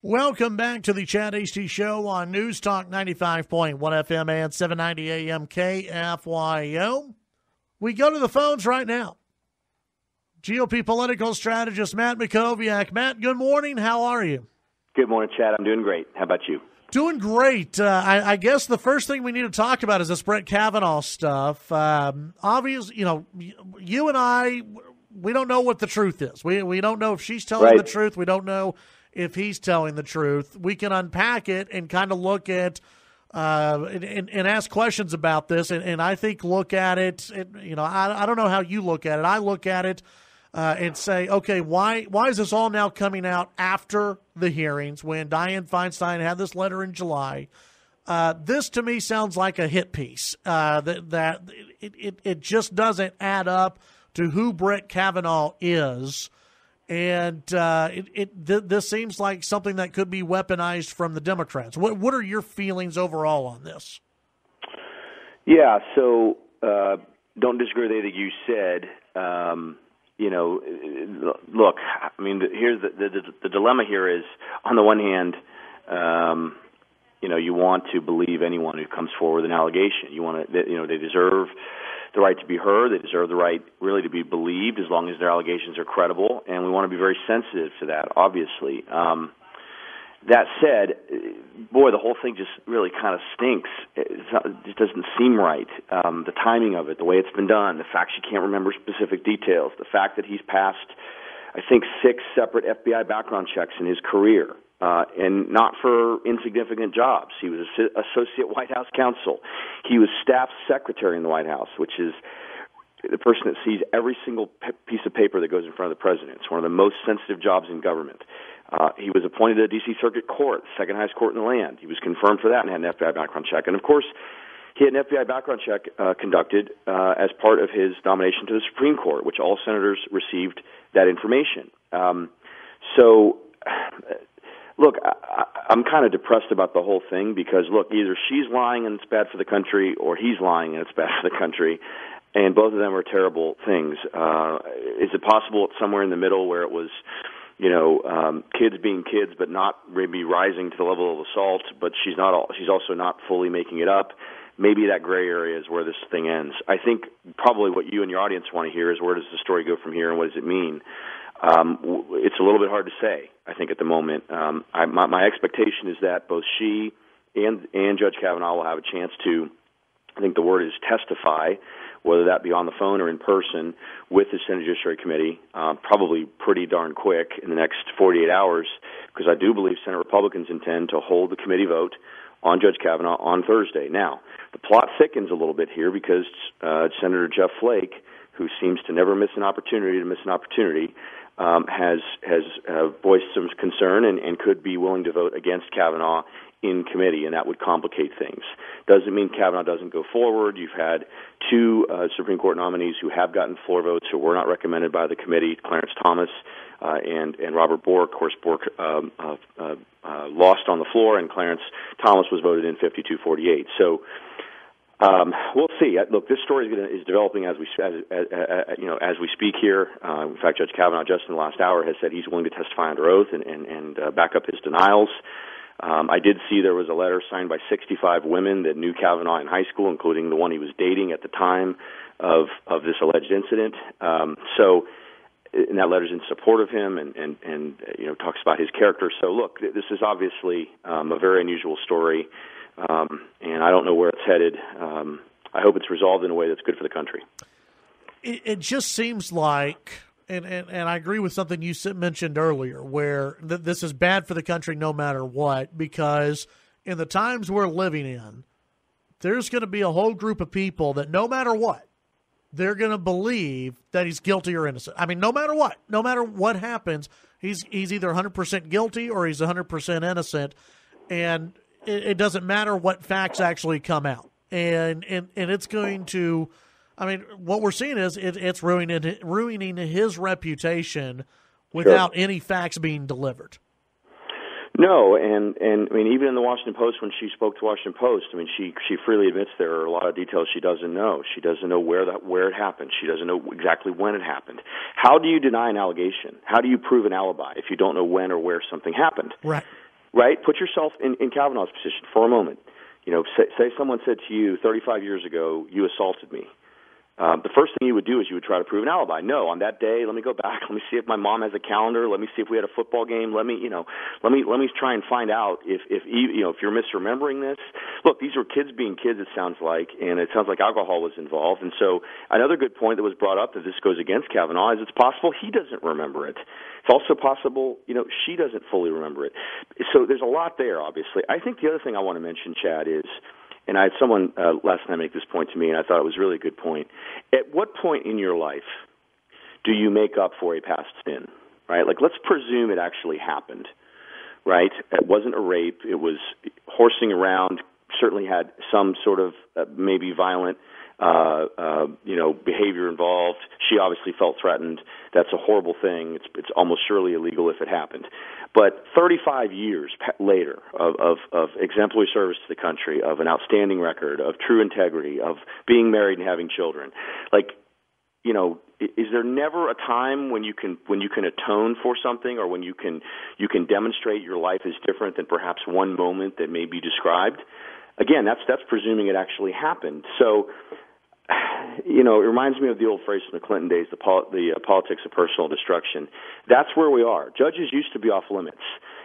Welcome back to the Chad Hasty Show on News Talk 95.1 FM and 790 AM KFYO. We go to the phones right now. GOP political strategist Matt Mackowiak. Matt, good morning. How are you? Good morning, Chad. I'm doing great. How about you? Doing great. I guess the first thing we need to talk about is this Brett Kavanaugh stuff. Obviously, you and I, we don't know what the truth is. We don't know if she's telling the truth. We don't know if he's telling the truth. We can unpack it and kind of look at and ask questions about this. And I think look at it, I don't know how you look at it. I look at it and say, okay, why is this all now coming out after the hearings when Dianne Feinstein had this letter in July? This to me sounds like a hit piece. That it just doesn't add up to who Brett Kavanaugh is. And this seems like something that could be weaponized from the Democrats. What are your feelings overall on this? Yeah, so don't disagree with anything you said. Look, I mean, here's the dilemma here is, on the one hand, you want to believe anyone who comes forward with an allegation. You want to, they deserve the right to be heard. They deserve the right, really, to be believed as long as their allegations are credible, and we want to be very sensitive to that, obviously. That said, boy, the whole thing just really kind of stinks. It just doesn't seem right. The timing of it, the way it's been done, the fact she can't remember specific details, the fact that he's passed, I think, 6 separate FBI background checks in his career, and not for insignificant jobs. He was associate White House counsel. He was staff secretary in the White House, which is the person that sees every single piece of paper that goes in front of the president. It's one of the most sensitive jobs in government. He was appointed to the D.C. Circuit Court, the second highest court in the land. He was confirmed for that and had an FBI background check. And, of course, he had an FBI background check conducted as part of his nomination to the Supreme Court, which all senators received that information. Look, I'm kind of depressed about the whole thing because, look, either she's lying and it's bad for the country or he's lying and it's bad for the country, and both of them are terrible things. Is it possible it's somewhere in the middle where it was, kids being kids but not maybe rising to the level of assault, but she's also not fully making it up? Maybe that gray area is where this thing ends. I think probably what you and your audience want to hear is where does the story go from here and what does it mean? It's a little bit hard to say, I think, at the moment. My expectation is that both she and Judge Kavanaugh will have a chance to, I think the word is testify, whether that be on the phone or in person, with the Senate Judiciary Committee, probably pretty darn quick in the next 48 hours, because I do believe Senate Republicans intend to hold the committee vote on Judge Kavanaugh on Thursday. Now, the plot thickens a little bit here because Senator Jeff Flake, who seems to never miss an opportunity has voiced some concern and could be willing to vote against Kavanaugh in committee, and that would complicate things. Doesn't mean Kavanaugh doesn't go forward. You've had 2 Supreme Court nominees who have gotten floor votes who were not recommended by the committee, Clarence Thomas and Robert Bork. Of course, Bork lost on the floor, and Clarence Thomas was voted in 52-48. So we'll see. Look, this story is developing as we speak here. In fact, Judge Kavanaugh just in the last hour has said he's willing to testify under oath and back up his denials. I did see there was a letter signed by 65 women that knew Kavanaugh in high school, including the one he was dating at the time of this alleged incident. And that letter's in support of him and talks about his character. So look, this is obviously a very unusual story. And I don't know where it's headed. I hope it's resolved in a way that's good for the country. It just seems like, and I agree with something you mentioned earlier, where this is bad for the country no matter what, because in the times we're living in, there's going to be a whole group of people that no matter what, they're going to believe that he's guilty or innocent. I mean, no matter what happens, he's either 100% guilty or he's 100% innocent, and it doesn't matter what facts actually come out. And it's going to, I mean, what we're seeing is it's ruining his reputation without any facts being delivered. No, and I mean, even in the Washington Post, when she spoke to Washington Post, I mean, she freely admits there are a lot of details she doesn't know. She doesn't know where it happened. She doesn't know exactly when it happened. How do you deny an allegation? How do you prove an alibi if you don't know when or where something happened? Right. right? Put yourself in Kavanaugh's position for a moment. Say someone said to you 35 years ago, you assaulted me. The first thing you would do is you would try to prove an alibi. No, on that day, let me go back. Let me see if my mom has a calendar. Let me see if we had a football game. Let me try and find out if you're misremembering this. Look, these were kids being kids, it sounds like, and it sounds like alcohol was involved. And so another good point that was brought up that this goes against Kavanaugh is it's possible he doesn't remember it. It's also possible, she doesn't fully remember it. So there's a lot there, obviously. I think the other thing I want to mention, Chad, is, and I had someone last night make this point to me, and I thought it was a really good point. At what point in your life do you make up for a past sin, right? Like, let's presume it actually happened, right? It wasn't a rape. It was horsing around, certainly had some sort of maybe violent behavior involved. She obviously felt threatened. That's a horrible thing. It's almost surely illegal if it happened. But 35 years later of exemplary service to the country, of an outstanding record, of true integrity, of being married and having children, is there never a time when you can atone for something, or when you can demonstrate your life is different than perhaps one moment that may be described? Again, that's presuming it actually happened. So, it reminds me of the old phrase from the Clinton days, the politics of personal destruction. That's where we are. Judges used to be off limits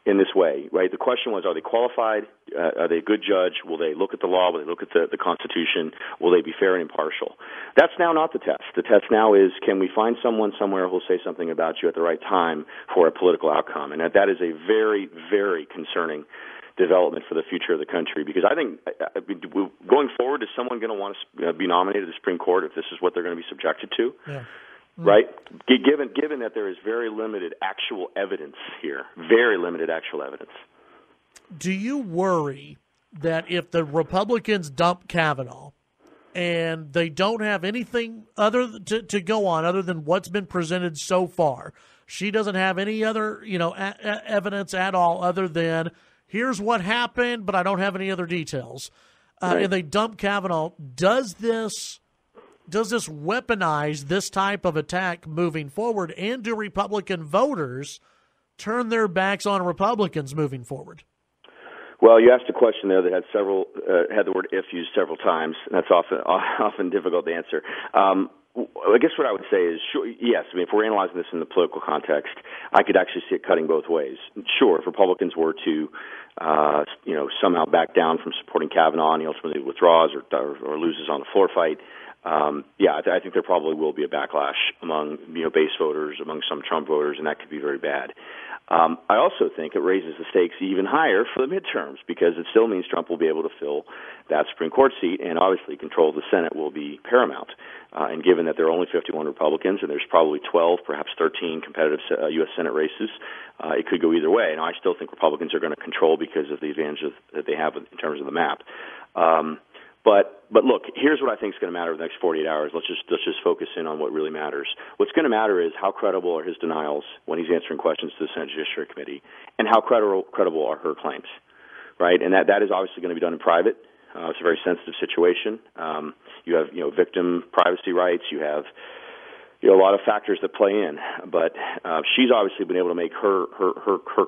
in this way, right? The question was, are they qualified? Are they a good judge? Will they look at the law? Will they look at the Constitution? Will they be fair and impartial? That's now not the test. The test now is, can we find someone somewhere who will say something about you at the right time for a political outcome? And that is a very, very concerning development for the future of the country, because I think going forward, is someone going to want to be nominated to the Supreme Court if this is what they're going to be subjected to? Yeah. Right? Given that there is very limited actual evidence here, very limited actual evidence. Do you worry that if the Republicans dump Kavanaugh and they don't have anything other to go on other than what's been presented so far, she doesn't have any other evidence at all other than, here's what happened, but I don't have any other details. Right. And they dump Kavanaugh. Does this weaponize this type of attack moving forward? And do Republican voters turn their backs on Republicans moving forward? Well, you asked a question there that had the word "if" used several times. That's often difficult to answer. I guess what I would say is, sure, yes. I mean, if we're analyzing this in the political context, I could actually see it cutting both ways. Sure, if Republicans were to, somehow back down from supporting Kavanaugh and he ultimately withdraws or loses on the floor fight, I think there probably will be a backlash among base voters, among some Trump voters, and that could be very bad. I also think it raises the stakes even higher for the midterms, because it still means Trump will be able to fill that Supreme Court seat, and obviously control of the Senate will be paramount. And given that there are only 51 Republicans and there's probably 12, perhaps 13 competitive U.S. Senate races, it could go either way. And I still think Republicans are going to control because of the advantages that they have in terms of the map. But look, here's what I think is going to matter over the next 48 hours. Let's just focus in on what really matters. What's going to matter is how credible are his denials when he's answering questions to the Senate Judiciary Committee, and how credible are her claims, right? And that is obviously going to be done in private. It's a very sensitive situation. You have victim privacy rights. You have a lot of factors that play in. But she's obviously been able to make her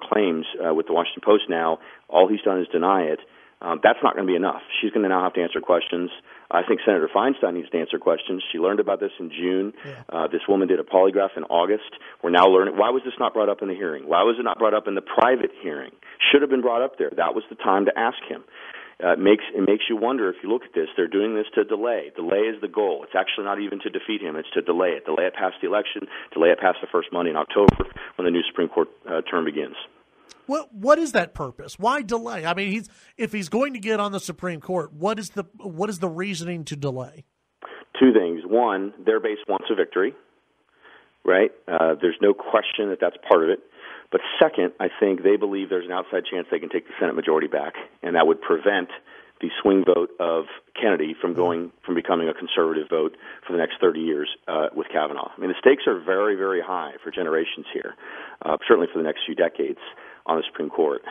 claims with the Washington Post now. All he's done is deny it. That's not going to be enough. She's going to now have to answer questions. I think Senator Feinstein needs to answer questions. She learned about this in June. Yeah. This woman did a polygraph in August. We're now learning. Why was this not brought up in the hearing? Why was it not brought up in the private hearing? Should have been brought up there. That was the time to ask him. It makes you wonder, if you look at this, they're doing this to delay. Delay is the goal. It's actually not even to defeat him. It's to delay it. Delay it past the election. Delay it past the first Monday in October when the new Supreme Court term begins. What is that purpose? Why delay? I mean, if he's going to get on the Supreme Court, what is the reasoning to delay? Two things. One, their base wants a victory, right? There's no question that that's part of it. But second, I think they believe there's an outside chance they can take the Senate majority back, and that would prevent the swing vote of Kennedy from becoming a conservative vote for the next 30 years with Kavanaugh. I mean, the stakes are very, very high for generations here, certainly for the next few decades. on the Supreme Court.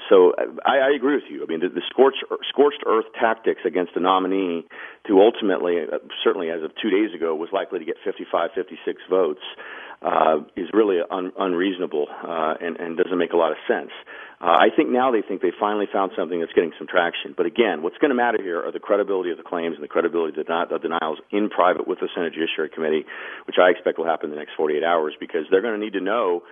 So I agree with you. I mean, the scorched earth tactics against a nominee who ultimately, certainly as of 2 days ago, was likely to get 55, 56 votes is really unreasonable and doesn't make a lot of sense. I think now they think they finally found something that's getting some traction. But again, what's going to matter here are the credibility of the claims and the credibility of the denials in private with the Senate Judiciary Committee, which I expect will happen in the next 48 hours, because they're going to need to know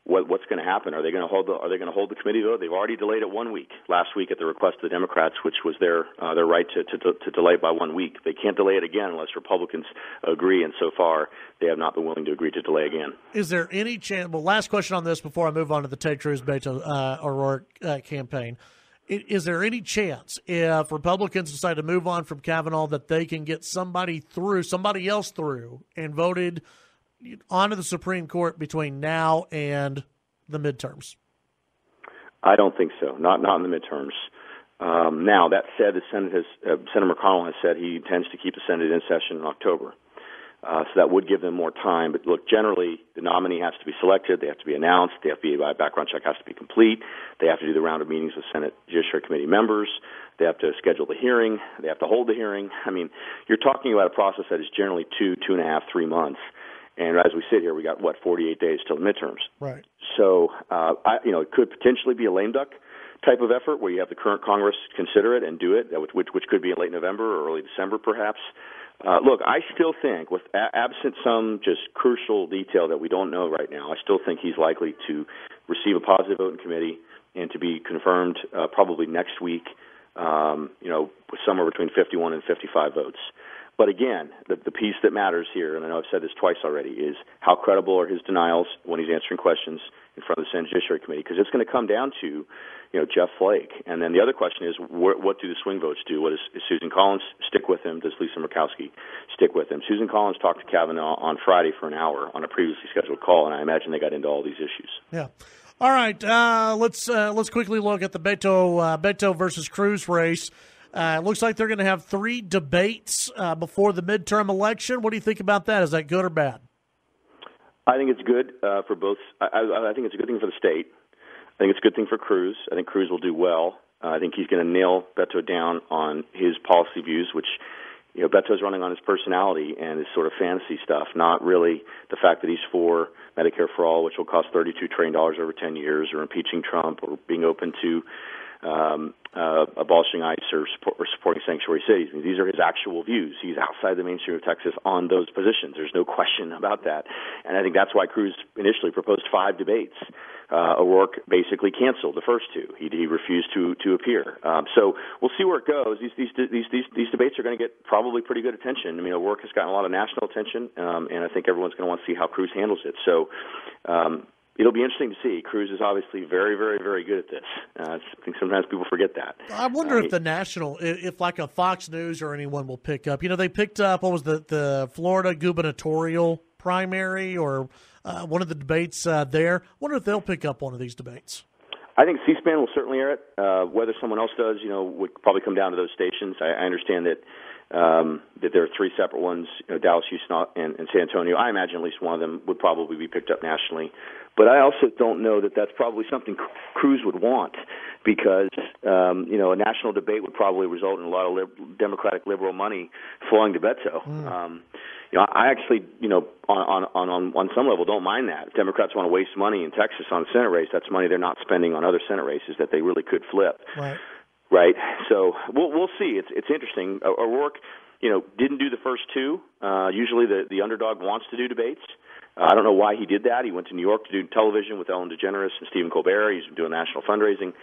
what's going to happen. Are they going to hold the committee vote? They've already delayed it 1 week. Last week at the request of the Democrats, which was their right to delay it by 1 week. They can't delay it again unless Republicans agree, and so far they have not been willing to agree to delay again. Is there any chance? Well, last question on this before I move on to the Ted Cruz Beto O'Rourke campaign. Is there any chance, if Republicans decide to move on from Kavanaugh, that they can get somebody else through, and voted onto the Supreme Court between now and the midterms? I don't think so. Not in the midterms. Now, that said, Senator McConnell has said he intends to keep the Senate in session in October. So that would give them more time. But look, generally, the nominee has to be selected. They have to be announced. A background check has to be complete. They have to do the round of meetings with Senate Judiciary Committee members. They have to schedule the hearing. They have to hold the hearing. I mean, you're talking about a process that is generally 2.5, 3 months. And as we sit here, we got 48 days till the midterms. Right. So, it could potentially be a lame duck type of effort where you have the current Congress consider it and do it, which could be in late November or early December, perhaps. Look, I still think, with absent some just crucial detail that we don't know right now, I still think he's likely to receive a positive vote in committee and to be confirmed probably next week. With somewhere between 51 and 55 votes. But again, the piece that matters here, and I know I've said this twice already, is how credible are his denials when he's answering questions in front of the Senate Judiciary Committee, because it's going to come down to, Jeff Flake. And then the other question is, what do the swing votes do? What is Susan Collins stick with him? Does Lisa Murkowski stick with him? Susan Collins talked to Kavanaugh on Friday for an hour on a previously scheduled call, and I imagine they got into all these issues. Yeah. All right. Let's quickly look at the Beto versus Cruz race. It looks like they're going to have 3 debates before the midterm election. What do you think about that? Is that good or bad? I think it's good for both. I think it's a good thing for the state. I think it's a good thing for Cruz. I think Cruz will do well. I think he's going to nail Beto down on his policy views, which, Beto's running on his personality and his sort of fantasy stuff, not really the fact that he's for Medicare for all, which will cost $32 trillion over 10 years, or impeaching Trump, or being open to abolishing ICE or supporting sanctuary cities. I mean, these are his actual views. He's outside the mainstream of Texas on those positions. There's no question about that. And I think that's why Cruz initially proposed 5 debates. O'Rourke basically canceled the first 2. He refused to appear. So we'll see where it goes. These debates are going to get probably pretty good attention. I mean, O'Rourke has gotten a lot of national attention, and I think everyone's going to want to see how Cruz handles it. So it'll be interesting to see. Cruz is obviously very, very, very good at this. I think sometimes people forget that. I wonder if if like a Fox News or anyone will pick up. They picked up, what was the Florida gubernatorial primary, or one of the debates there. I wonder if they'll pick up one of these debates. I think C-SPAN will certainly air it. Whether someone else does, would probably come down to those stations. I understand that there are 3 separate ones, Dallas, Houston, and San Antonio. I imagine at least one of them would probably be picked up nationally. But I also don't know that that's probably something Cruz would want, because a national debate would probably result in a lot of Democratic liberal money flowing to Beto. I actually, on some level, don't mind that. If Democrats want to waste money in Texas on a Senate race, that's money they're not spending on other Senate races that they really could flip. Right. So we'll see. It's interesting. O'Rourke, didn't do the first 2. Usually the underdog wants to do debates. I don't know why he did that. He went to New York to do television with Ellen DeGeneres and Stephen Colbert. He's doing national fundraising.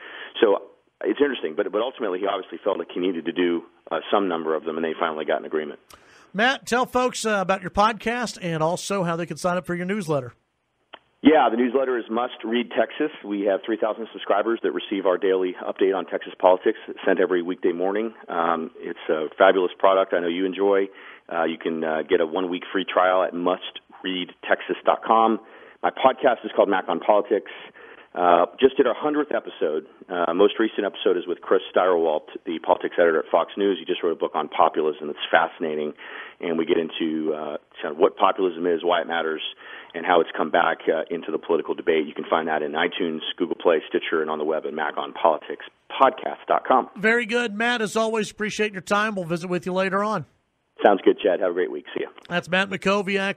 So it's interesting. But ultimately, he obviously felt like he needed to do some number of them, and they finally got an agreement. Matt, tell folks about your podcast and also how they can sign up for your newsletter. Yeah, the newsletter is Must Read Texas. We have 3,000 subscribers that receive our daily update on Texas politics, sent every weekday morning. It's a fabulous product I know you enjoy. You can get a 1-week free trial at mustreadtexas.com. My podcast is called Mac on Politics. Just did our 100th episode. Most recent episode is with Chris Steigerwalt, the politics editor at Fox News. He just wrote a book on populism that's fascinating, and we get into kind of what populism is, why it matters, and how it's come back into the political debate. You can find that in iTunes, Google Play, Stitcher, and on the web at mackonpoliticspodcast.com. Very good, Matt. As always, appreciate your time. We'll visit with you later on. Sounds good, Chad. Have a great week. See you. That's Matt Mackowiak.